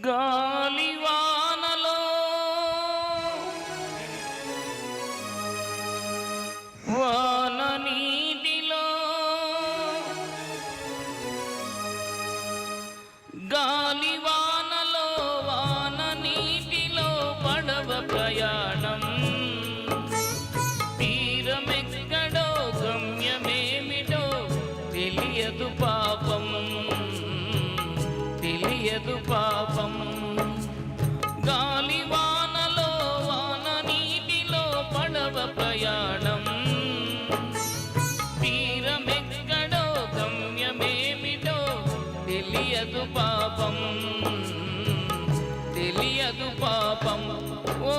గాలివానలో వాన నీటిలో గాలివానలో వాన నీటిలో పడవ ప్రయాణం తీరమెక్కడో గమ్యమేమిటో తెలియదు పాపం తెలియదు పాపం గాలివానలో వాన నీటిలో పడవ ప్రయాణం తీరమెక్కడో గమ్యమేమిటో తెలియదు పాపం తెలియదు పాపం ఓ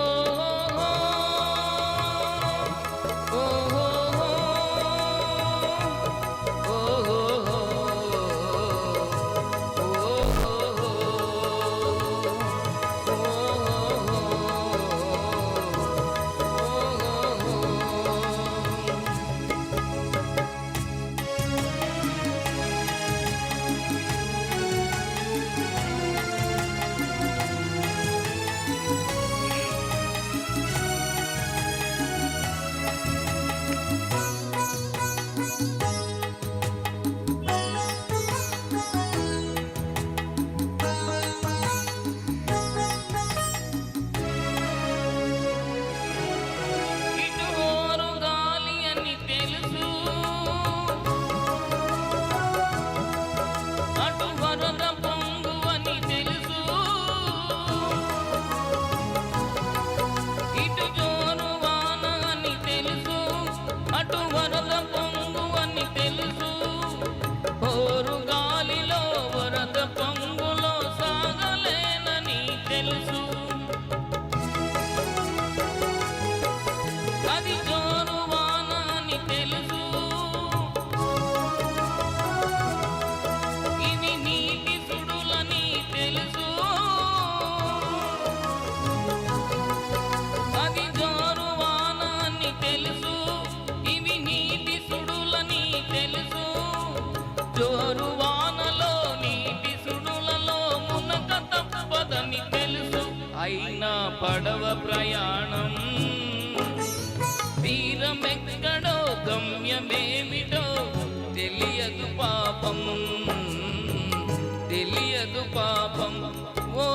జోరు వానలో నీటి సుడులలో మునక తప్పదని తెలుసు అయినా పడవ ప్రయాణం తీరమెక్కడో గమ్యమేమిటో తెలియదు పాపం తెలియదు పాపం ఓ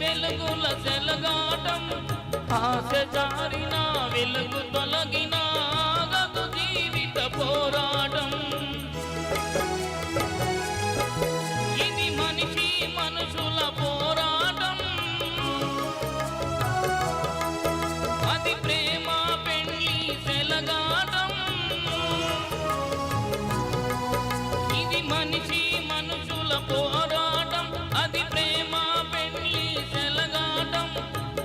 వెలుగుల సెలగాటం ఆశ జారిన వెలుగు తొలగిన ఆగదు జీవిత పోరాటం ఇది మనిషి మనుషుల పోరాటం అది ప్రేమ పెళ్లి సెలగాటం ఇది మనిషి మనుషుల పోరాటం అది ప్రేమ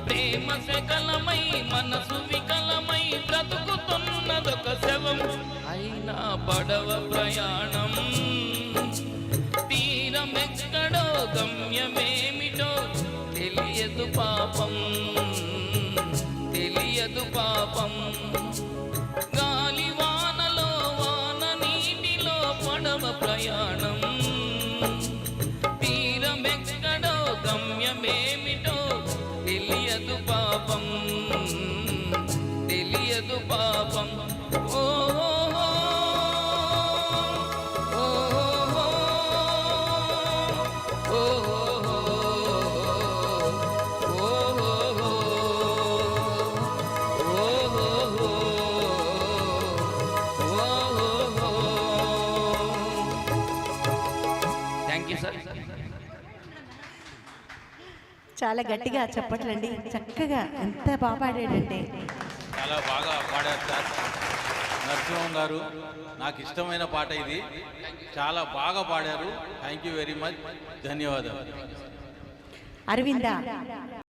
ప్రేమ సకలమై మనసు వికలమై బ్రతుకుతున్నదొక శవం అయినా పడవ ప్రయాణం తీరమెక్కడో గమ్యమేమిటో తెలియదు పాపం తెలియదు పాపం గాలివానలో వాన నీటిలో పడవ ప్రయాణం తీరమెక్కడో గమ్యమేమిటో తెలియదు పాపం తెలియదు చాలా గట్టిగా చెప్పట్లండి, చక్కగా ఎంత బాగా పాడాడంటే. చాలా బాగా పాడారు సార్ నరసింహం గారు. నాకు ఇష్టమైన పాట ఇది, చాలా బాగా పాడారు. థ్యాంక్ యూ వెరీ మచ్, ధన్యవాదాలు. అరవింద